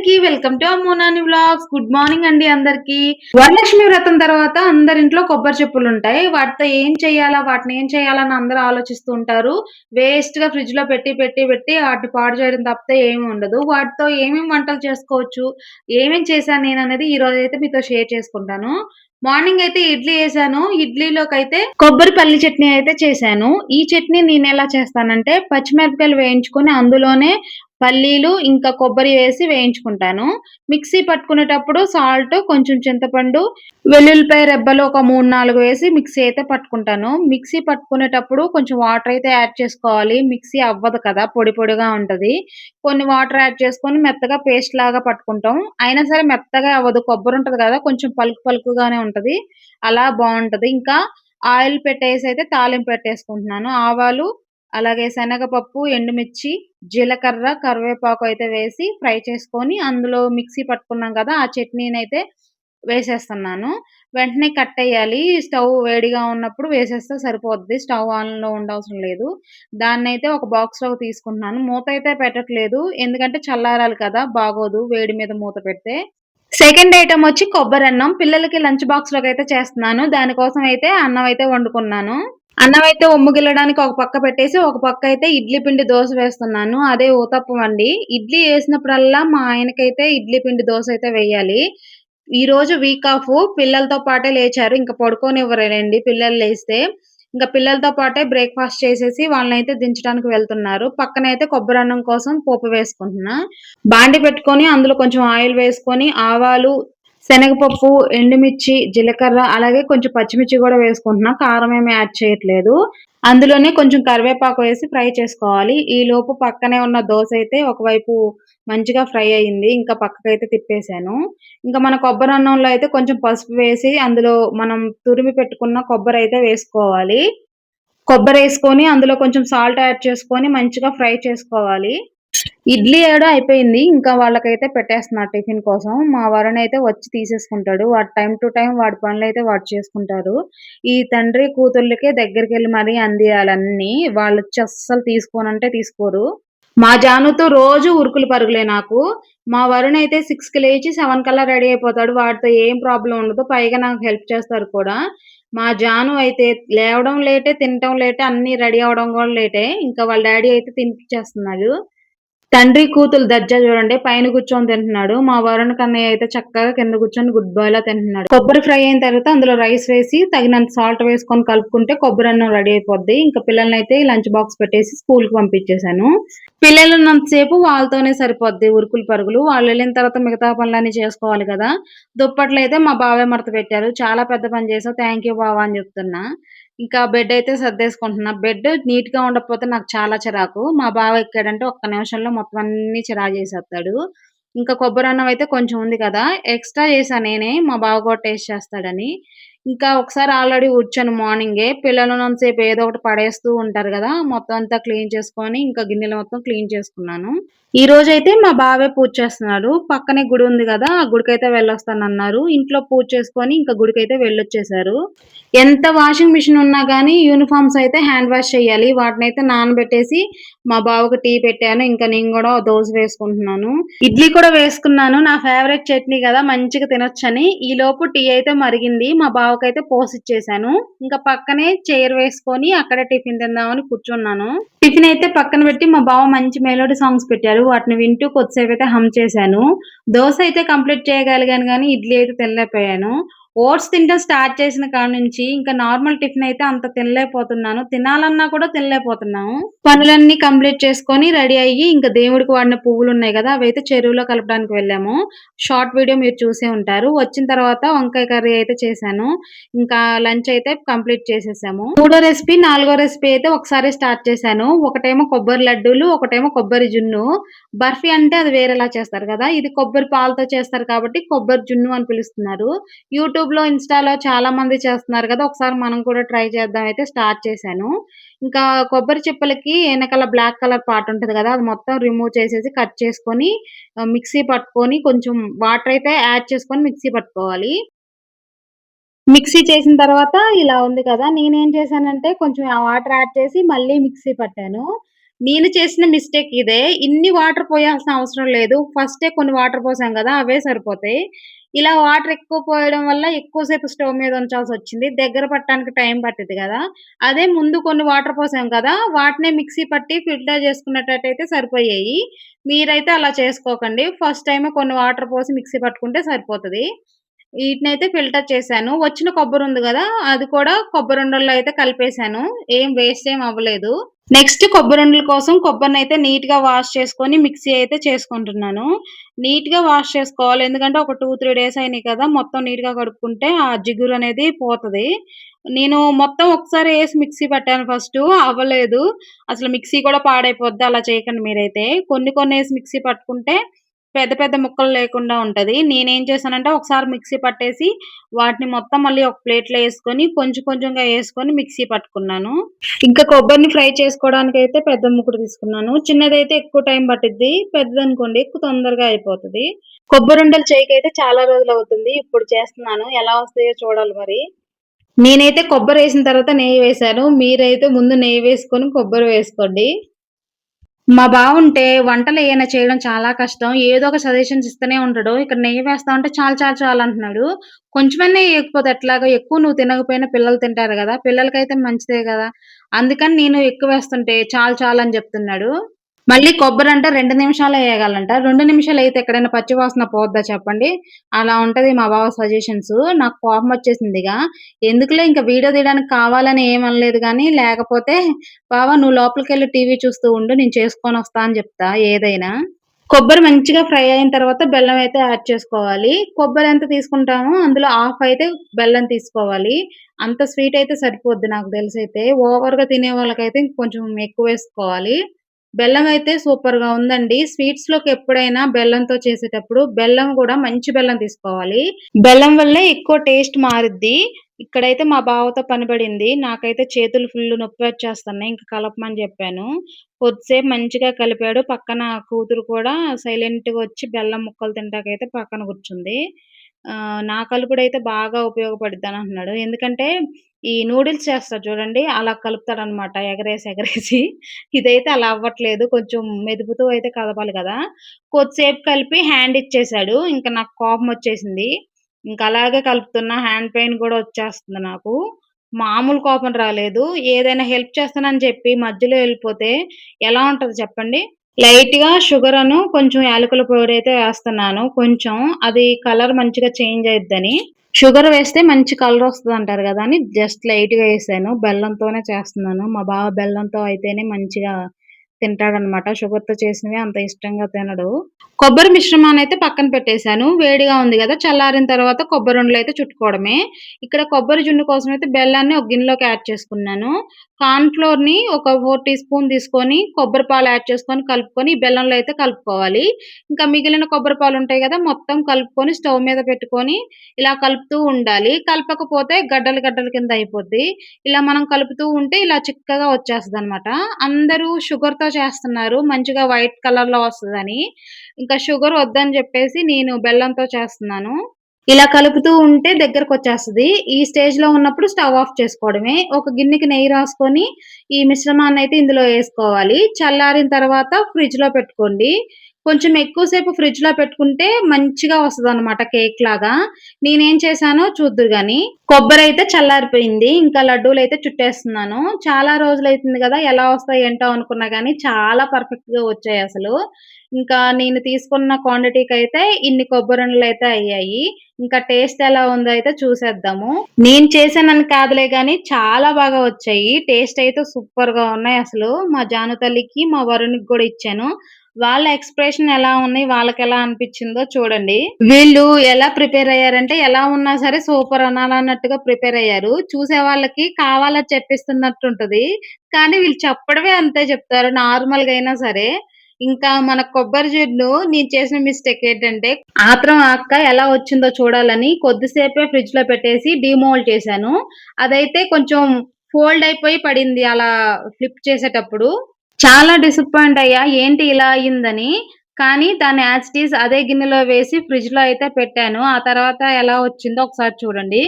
అందరికీ welcome to Ammonani vlogs. Good morning అండి అందరికీ. వరలక్ష్మి వ్రతం తర్వాత అందరింట్లో కొబ్బరి చెప్పులుంటాయి. వాటితో వాటిని ఏం చేయాలని అందరూ ఆలోచిస్తూ ఉంటారు. వేస్ట్‌గా ఫ్రిడ్జ్‌లో పెట్టి ఆటిని పాడు చేయడం తప్పితే ఏమి ఉండదు. వాటితో ఏమేం వంటలు చేసుకోవచ్చు, ఏమేం చేశాను నేననేది ఈరోజైతే మీతో షేర్ చేసుకుంటాను. మార్నింగ్ అయితే ఇడ్లీ ఏసాను. ఇడ్లీలోకైతే కొబ్బరి పల్లి చట్నీ అయితే చేశాను. ఈ చట్నీ నేనెలా చేస్తానంటే పచ్చిమిరపకాయలు వేయించుకొని అందులోనే పల్లీలు, ఇంకా కొబ్బరి వేసి వేయించుకుంటాను. మిక్సీ పట్టుకునేటప్పుడు సాల్ట్, కొంచెం చింతపండు, వెల్లుల్లిపాయ రెబ్బలు ఒక 3, 4 వేసి మిక్సీ అయితే పట్టుకుంటాను. మిక్సీ పట్టుకునేటప్పుడు కొంచెం వాటర్ అయితే యాడ్ చేసుకోవాలి. మిక్సీ అవ్వదు కదా! పొడి పొడిగా ఉంటది. కొన్ని వాటర్ యాడ్ చేసుకొని మెత్తగా పేస్ట్ లాగా పట్టుకుంటాం. అయినా సరే మెత్తగా అవ్వదు. కొబ్బరి ఉంటది కదా! కొంచెం పలుకు పలుకుగానే ఉంటది. అలా బావుంటది. ఇంకా ఆయిల్ పెట్టేసైతే తాలింపు పెట్టేసుకుంటున్నాను. ఆవాలు, అలాగే శనగపప్పు, ఎండుమిర్చి, జీలకర్ర, కరివేపాకు అయితే వేసి ఫ్రై చేసుకొని, అందులో మిక్సీ పట్టుకున్నాం కదా! ఆ చట్నీనైతే వేసేస్తున్నాను. వెంటనే కట్టేయాలి. స్టవ్ వేడిగా ఉన్నప్పుడు వేసేస్తే సరిపోద్ది. స్టవ్ ఆన్‌లో ఉండవసరం లేదు. దాన్నైతే ఒక బాక్స్‌లోకి తీసుకుంటున్నాను. మూతయితే పెట్టట్లేదు. ఎందుకంటే చల్లారాలి కదా! బాగోదు వేడి మీద మూత పెడితే. సెకండ్ ఐటెమ్ వచ్చి కొబ్బరన్నం. పిల్లలకి లంచ్ బాక్స్‌లోకైతే చేస్తున్నాను. దానికోసం అయితే అన్నం అయితే వండుకున్నాను. అన్నమైతే ఒమ్ముగిల్లడానికి ఒక పక్క పెట్టేసి, ఒక పక్కయితే ఇడ్లీ పిండి దోస వేస్తున్నాను. అదే ఊతప్పం అండి. ఇడ్లీ ఏసినప్పుడల్లా మా ఆయనకైతే ఇడ్లీ పిండి దోసైతే వెయ్యాలి. ఈరోజు వీక్ ఆఫ్ పిల్లలతో పాటే లేచారు. ఇంక పడుకోనివ్వరులెండి పిల్లలు లేస్తే. ఇంక పిల్లలతో పాటే బ్రేక్‌ఫాస్ట్ చేసేసి వాళ్ళనైతే దించడానికి వెళ్తున్నారు. పక్కనైతే కొబ్బరన్నం కోసం పోపు వేసుకుంటున్నా. బాండీ పెట్టుకొని అందులో కొంచెం ఆయిల్ వేసుకొని ఆవాలు, శనగపప్పు, ఎండుమిర్చి, జీలకర్ర అలాగే కొంచెం పచ్చిమిర్చి గూడా వేసుకుంటున్నా. కారం ఏమి యాడ్ చేయట్లేదు. అందులోనే కొంచెం కరివేపాకు వేసి ఫ్రై చేసుకోవాలి. ఈలోపు పక్కనే ఉన్న దోసైతే ఒకవైపు మంచిగా ఫ్రై అయింది. ఇంకా పక్కకైతే తిప్పేసాను. ఇంకా మన కొబ్బరన్నంలో అయితే కొంచెం పసుపు వేసి అందులో మనం తురిమి పెట్టుకున్న కొబ్బరైతే వేసుకోవాలి. కొబ్బరేసుకొని అందులో కొంచెం సాల్ట్ యాడ్ చేసుకొని మంచిగా ఫ్రై చేసుకోవాలి. ఇడ్లీ ఏయడం అయిపోయింది. ఇంకా వాళ్ళకైతే పెట్టేస్తున్నా టిఫిన్ కోసం. మా వరుణైతే వచ్చి తీసేసుకుంటాడు. వాడు టైమ్ టు టైమ్ వాడి పనులైతే వాడు చేసుకుంటారు. ఈ తండ్రి కూతుర్లకే దగ్గరికెళ్ళి మరీ అందియాలన్నీ. వాళ్ళొచ్చి అస్సలు తీసుకోనంటే తీసుకోరు. మా జానుతో రోజు ఉరుకులు పరుగులే నాకు. మా వరుణ్ అయితే 6కి లేచి 7 కల్లా రెడీ అయిపోతాడు. వాడితో ఏం ప్రాబ్లమ్ ఉండదు. పైగా నాకు హెల్ప్ చేస్తారు కూడా. మా జాను అయితే లేవడం లేటే, తినటం లేటే, అన్నీ రెడీ అవ్వడం గూడా లేటే. ఇంకా వాళ్ళ డ్యాడీ అయితే తినిపిచ్చేస్తున్నాడు. తండ్రి, కూతురు దర్జా చూడండి. పైన కూర్చొని తింటున్నాడు. మా వరుణ్ కన్నయ్య అయితే చక్కగా కింద కూర్చొని గుడ్ బాయ్‌లా తింటున్నాడు. కొబ్బరి ఫ్రై అయిన తర్వాత అందులో రైస్ వేసి తగినంత సాల్ట్ వేసుకొని కలుపుకుంటే కొబ్బరన్నం రెడీ అయిపోద్ది. ఇంకా పిల్లలనైతే లంచ్ బాక్స్ పెట్టేసి స్కూలుకి పంపించేసాను. పిల్లలున్నంత సేపు వాళ్ళతోనే సరిపోద్ది ఉరుకులు పరుగులు. వాళ్ళెళ్ళిన తర్వాత మిగతా పనులన్నీ చేసుకోవాలి కదా! దుప్పట్లయితే మా బావే మడత పెట్టారు. చాలా పెద్ద పని చేశావు. థాంక్ యూ బావ అని చెప్తున్నా. ఇంకా బెడ్డయితే సర్దేసుకుంటున్నా. బెడ్ నీట్‌గా ఉండకపోతే నాకు చాలా చిరాకు. మా బావ ఎక్కాడంటే ఒక్క నిమిషంలో మొత్తం అన్నీ చిరాకు చేసేత్తాడు. ఇంకా కొబ్బరన్నం అయితే కొంచెం ఉంది కదా! ఎక్స్‌ట్రా చేశా నేనే. మా బావ కూడా టేస్ట్ చేస్తాడని. ఇంకా ఒకసారి ఆల్రెడీ ఊడ్చాను మార్నింగే. పిల్లలున్నంత సేపు ఏదో ఒకటి పడేస్తూ ఉంటారు గదా! మొత్తం అంతా క్లీన్ చేసుకొని, ఇంకా గిన్నెలు మొత్తం క్లీన్ చేసుకున్నాను. ఈరోజైతే మా బావే పూజ చేస్తున్నాడు. పక్కనే గుడి ఉంది గదా! ఆ గుడికైతే వెళ్ళొస్తానన్నారు. ఇంట్లో పూజ చేసుకొని ఇంకా గుడికైతే వెళ్ళొచ్చేసారు. ఎంత వాషింగ్ మిషన్ ఉన్నా గానీ యూనిఫార్మ్స్ అయితే హ్యాండ్ వాష్ చేయాలి. వాటినైతే నానబెట్టేసి మా బావకి టీ పెట్టాను. ఇంకా నేను గూడా దోస వేసుకుంటున్నాను. ఇడ్లీ కూడా వేసుకున్నాను. నా ఫేవరెట్ చట్నీ గదా! మంచిగా తినొచ్చని. ఈలోపు టీ అయితే మరిగింది. మా బావకైతే పోసిచ్చేసాను. ఇంకా పక్కనే చైర్ వేసుకొని అక్కడే టిఫిన్ తిందామని కూర్చున్నాను. టిఫిన్ అయితే పక్కన పెట్టి మా బావ మంచి మెలోడీ సాంగ్స్ పెట్టారు. వాటిని వింటూ కొద్దిసేపయితే హమ్ చేశాను. దోస అయితే కంప్లీట్ చేయగలిగాను గానీ ఇడ్లీ అయితే తినలేకపోయాను. ఓట్స్ తినటం స్టార్ట్ చేసిన కాడ నుంచి ఇంకా నార్మల్ టిఫిన్ అయితే అంత తినలేకపోతున్నాను. తినాలన్నా కూడా తినలేకపోతున్నాను. పనులన్నీ కంప్లీట్ చేసుకొని రెడీ అయ్యి ఇంకా దేవుడికి వాడిన పువ్వులున్నాయి గదా! అవైతే చెరువులో కలపడానికి వెళ్ళాము. షార్ట్ వీడియో మీరు చూసే ఉంటారు. వచ్చిన తర్వాత వంకాయ కర్రీ అయితే చేశాను. ఇంకా లంచ్ అయితే కంప్లీట్ చేసేసాము. మూడో రెసిపీ, నాలుగో రెసిపీ అయితే ఒకసారే స్టార్ట్ చేశాను. ఒకటేమో కొబ్బరి లడ్డూలు, ఒకటేమో కొబ్బరి జున్ను. బర్ఫీ అంటే అది వేరేలా చేస్తారు గదా! ఇది కొబ్బరి పాలతో చేస్తారు కాబట్టి కొబ్బరి జున్ను అని పిలుస్తున్నారు. యూట్యూబ్‌లో, ఇన్‌స్టాలో చాలా మంది చేస్తున్నారు గదా! ఒకసారి మనం కూడా ట్రై చేద్దాం అయితే స్టార్ట్ చేశాను. ఇంకా కొబ్బరి చిప్పలకి ఎనకాల బ్లాక్ కలర్ పార్ట్ ఉంటది గదా! అది మొత్తం రిమూవ్ చేసేసి కట్ చేసుకొని మిక్సీ పట్టుకొని కొంచెం వాటర్ అయితే యాడ్ చేసుకొని మిక్సీ పట్టుకోవాలి. మిక్సీ చేసిన తర్వాత ఇలా ఉంది కదా! నేనేం చేశానంటే కొంచెం ఆ వాటర్ యాడ్ చేసి మళ్ళీ మిక్సీ పట్టాను. నేను చేసిన మిస్టేక్ ఇదే. ఇన్ని వాటర్ పోయాల్సిన అవసరం లేదు. ఫస్టే కొన్ని వాటర్ పోసాం గదా! అవే సరిపోతాయి. ఇలా వాటర్ ఎక్కువ పోయడం వల్ల ఎక్కువ సేపు స్టవ్ మీద ఉంచాల్సొచ్చింది. దగ్గర పడటానికి టైం పట్టిద్ది గదా! అదే ముందు కొన్ని వాటర్ పోసాం కదా! వాటినే మిక్సీ పట్టి ఫిల్టర్ చేసుకునేటట్టయితే సరిపోయాయి. మీరైతే అలా చేసుకోకండి. ఫస్ట్ టైమే కొన్ని వాటర్ పోసి మిక్సీ పట్టుకుంటే సరిపోతది. ఈటినైతే ఫిల్టర్ చేశాను. వచ్చిన కొబ్బరుంది గదా! అది కూడా కొబ్బరుండల్లో అయితే కలిపేశాను. వేస్ట్ ఏం అవ్వలేదు. నెక్స్ట్ కొబ్బరుండల కోసం కొబ్బరినైతే నీట్‌గా వాష్ చేసుకొని మిక్సీ అయితే చేసుకుంటున్నాను. నీట్‌గా వాష్ చేసుకోవాలి. ఎందుకంటే ఒక 2, 3 డేస్ అయినాయి కదా! మొత్తం నీట్‌గా కడుక్కుంటే ఆ జిగురనేది పోతది. నేను మొత్తం ఒకసారి ఏసి మిక్సీ పట్టాను ఫస్టు అవ్వలేదు. అసలు మిక్సీ కూడా పాడైపోద్ది. అలా చేయకండి మీరైతే. కొన్ని కొన్నేసి మిక్సీ పట్టుకుంటే పెద్ద పెద్ద ముక్కలు లేకుండా ఉంటది. నేనేం చేశానంటే ఒకసారి మిక్సీ పట్టేసి వాటిని మొత్తం మళ్ళీ ఒక ప్లేట్‌లో యేసుకొని కొంచెం కొంచెంగా యేసుకొని మిక్సీ పట్టుకున్నాను. ఇంకా కొబ్బరిని ఫ్రై చేసుకోవడానికైతే పెద్ద ముక్కుడు తీసుకున్నాను. చిన్నదైతే ఎక్కువ టైం పట్టిద్ది. పెద్దదనుకోండి ఎక్కువ తొందరగా అయిపోతది. కొబ్బరుండలు చేయకైతే చాలా రోజులవుతుంది. ఇప్పుడు చేస్తున్నాను. ఎలా వస్తాయో చూడాలి మరి. నేనైతే కొబ్బరేసిన తర్వాత నెయ్యి వేశాను. మీరైతే ముందు నెయ్యి వేసుకొని కొబ్బరి వేసుకోండి. మా బావుంటే వంటలేయన్నా చేయడం చాలా కష్టం. ఏదో ఒక సజెషన్స్ ఇస్తూనే ఉంటాడు. ఇక్కడ నెయ్యి వేస్తా ఉంటే చాలు చాలు చాలంటున్నాడు. కొంచెమన్నా ఎయకపోతే ఎట్లాగా? ఎక్కువ నువ్వు తినకపోయినా పిల్లలు తింటారు గదా! పిల్లలకైతే మంచిదే గదా! అందుకని నేను ఎక్కువేస్తుంటే చాలు చాలని జెప్తున్నాడు. మళ్ళీ కొబ్బరంట 2 నిమిషాలే ఏగాలంట. 2 నిమిషాలైతే ఎక్కడైనా పచ్చి వాసన పోద్దా చెప్పండి? అలా ఉంటది మా బావ సజెషన్స్. నాకు కోపమొచ్చేసిందిగ. ఎందుకులే ఇంక వీడియో తీయడానికి కావాలని ఏమనలేదు గానీ, లేకపోతే బావ నువ్వు లోపలికెళ్ళి టీవీ చూస్తూ ఉండు. నేను చేసుకొనొస్తా అని జెప్తా ఏదైనా. కొబ్బరి మంచిగా ఫ్రై అయిన తర్వాత బెల్లం అయితే యాడ్ చేసుకోవాలి. కొబ్బరి ఎంత తీసుకుంటామో అందులో హాఫ్ అయితే బెల్లం తీసుకోవాలి. అంత స్వీట్ అయితే సరిపోద్ది నాకు తెలిసైతే. ఓవర్‌గా తినే వాళ్ళకైతే ఇంకొంచెం ఎక్కువేసుకోవాలి. బెల్లం అయితే సూపర్‌గా ఉందండి. స్వీట్స్‌లోకి ఎప్పుడైనా బెల్లంతో చేసేటప్పుడు బెల్లం గూడా మంచి బెల్లం తీసుకోవాలి. బెల్లం వల్లే ఎక్కువ టేస్ట్ మారిద్ది. ఇక్కడైతే మా బావతో పని పడింది. నాకైతే చేతులు ఫుల్లు నొప్పొచ్చేస్తున్నాయి. ఇంక కలపమని జెప్పాను. కొద్దిసేపు మంచిగా కలిపాడు. పక్కన కూతురు కూడా సైలెంట్‌గా వచ్చి బెల్లం ముక్కలు తింటాకైతే పక్కన కూర్చుంది. నా కలుపుడైతే బాగా ఉపయోగపడిద్దని అంటున్నాడు. ఎందుకంటే ఈ నూడిల్స్ చేస్తారు చూడండి, అలా కలుపుతాడనమాట ఎగరేసి ఎగరేసి. ఇదైతే అలా అవ్వట్లేదు. కొంచెం మెదుపుతూ అయితే కదపాలి కదా! కొద్దిసేపు కలిపి హ్యాండ్ ఇచ్చేసాడు. ఇంక నాకు కోపమొచ్చేసింది. ఇంక అలాగే కలుపుతున్నా. హ్యాండ్ పెయిన్ గూడా వచ్చేస్తుంది నాకు. మామూలు కోపం రాలేదు. ఏదైనా హెల్ప్ చేస్తానని చెప్పి మధ్యలో ఎళ్ళిపోతే ఎలా ఉంటది చెప్పండి? లైట్‌గా షుగరను, కొంచెం యాలకుల పొడైతే వేస్తన్నాను. కొంచెం అది కలర్ మంచిగా చేంజ్ అయిద్దని. షుగర్ వేస్తే మంచి కలరొస్తదంటారు గదా! అని జస్ట్ లైట్‌గా ఏసాను. బెల్లంతోనే చేస్తున్నాను. మా బావ బెల్లంతో అయితేనే మంచిగా తింటాడనమాట. షుగర్‌తో చేసినవి అంత ఇష్టంగా తినడు. కొబ్బరి మిశ్రమాన్నయితే పక్కన పెట్టేసాను. వేడిగా ఉంది గదా! చల్లారిన తర్వాత కొబ్బరుండలయితే చుట్టుకోవడమే. ఇక్కడ కొబ్బరి జున్ను కోసమయితే బెల్లాన్ని ఒక గిన్నెలోకి యాడ్ చేసుకున్నాను. కార్న్ ఫ్లోర్‌ని ఒక 4 టీ స్పూన్ తీసుకొని, కొబ్బరి పాలు యాడ్ చేసుకొని, కలుపుకొని ఈ బెల్లంలో అయితే కలుపుకోవాలి. ఇంకా మిగిలిన కొబ్బరి పాలుంటాయి గదా! మొత్తం కలుపుకొని స్టవ్ మీద పెట్టుకొని, ఇలా కలుపుతూ ఉండాలి. కలపకపోతే గడ్డలు గడ్డల కింద అయిపోద్ది. ఇలా మనం కలుపుతూ ఉంటే ఇలా చిక్కగా వచ్చేస్తదనమాట. అందరూ షుగర్‌తో చేస్తున్నారు. మంచిగా వైట్ కలర్‌లో వస్తదని. ఇంకా షుగర్ వద్దని జెప్పేసి నేను బెల్లంతో చేస్తున్నాను. ఇలా కలుపుతూ ఉంటే దగ్గరకొచ్చేస్తది. ఈ స్టేజ్‌లో ఉన్నప్పుడు స్టవ్ ఆఫ్ చేసుకోవడమే. ఒక గిన్నెకి నెయ్యి రాసుకొని, ఈ మిశ్రమాన్నయితే ఇందులో యేసుకోవాలి. చల్లారిన తర్వాత ఫ్రిడ్జ్‌లో పెట్టుకోండి. కొంచెం ఎక్కువ సేపు ఫ్రిడ్జ్‌లో పెట్టుకుంటే మంచిగా వస్తదనమాట కేక్‌లాగా. నేనేం చేశానో చూద్దురు గాని. కొబ్బరైతే చల్లారిపోయింది. ఇంకా లడ్డూలైతే చుట్టేస్తున్నాను. చాలా రోజులైతుంది గదా! ఎలా వస్తాయి ఏంటో అనుకున్నా గానీ, చాలా పర్ఫెక్ట్‌గా వచ్చాయసలు. ఇంకా నేను తీసుకున్న క్వాంటిటీకైతే ఇన్ని కొబ్బరుండలైతే అయ్యాయి. ఇంకా టేస్ట్ ఎలా ఉందో అయితే చూసేద్దాము. నేను చేశానని కాదులే గానీ, చాలా బాగా వచ్చాయి. టేస్ట్ అయితే సూపర్‌గా ఉన్నాయసలు. మా జాను తల్లికి, మా వరుణ్‌కి గూడా ఇచ్చాను. వాళ్ళ ఎక్స్‌ప్రెషన్ ఎలా ఉన్నాయి, వాళ్ళకెలా అనిపిచ్చిందో చూడండి. వీళ్ళు ఎలా ప్రిపేర్ అయ్యారంటే, ఎలా ఉన్నా సరే సూపర్ అనాలన్నట్టుగా ప్రిపేర్ అయ్యారు. చూసే వాళ్ళకి కావాలని చెప్పిస్తున్నట్టుంటది. కానీ వీళ్ళు చెప్పడమే అంతే చెప్తారు నార్మల్‌గా అయినా సరే. ఇంకా మన కొబ్బరి జున్ను నేను చేసిన మిస్టేక్ ఏంటంటే, ఆత్రం ఆక్క ఎలా వచ్చిందో చూడాలని కొద్దిసేపే ఫ్రిడ్జ్‌లో పెట్టేసి డీమోల్డ్ చేశాను. అదైతే కొంచెం ఫోల్డ్ అయిపోయి పడింది అలా ఫ్లిప్ చేసేటప్పుడు. చాలా డిసప్పాయింట్ అయ్యా. ఏంటి ఇలా అయిందని. కానీ దాన్ని యాజ్ ఇట్ ఈజ్ అదే గిన్నెలో వేసి ఫ్రిడ్జ్‌లో అయితే పెట్టాను. ఆ తర్వాత ఎలా వచ్చిందో ఒకసారి చూడండి.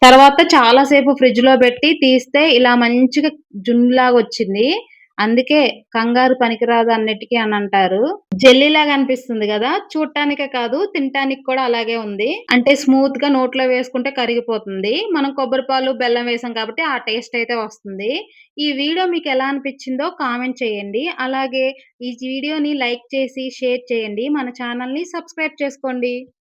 తర్వాత చాలా సేపు ఫ్రిడ్జ్‌లో పెట్టి తీస్తే ఇలా మంచిగా జున్నులాగొచ్చింది. అందుకే కంగారు పనికిరాదు అన్నిటికి అనంటారు. జెల్లీలాగా అనిపిస్తుంది గదా! చూడటానికే కాదు తినటానికి కూడా అలాగే ఉంది. అంటే స్మూత్‌గా నోట్లో వేసుకుంటే కరిగిపోతుంది. మనం కొబ్బరి పాలు, బెల్లం వేసాం కాబట్టి ఆ టేస్ట్ అయితే వస్తుంది. ఈ వీడియో మీకెలా అనిపిచ్చిందో కామెంట్ చేయండి. అలాగే ఈ వీడియోని లైక్ చేసి, షేర్ చేయండి. మన ఛానెల్‌ని సబ్స్క్రైబ్ చేసుకోండి.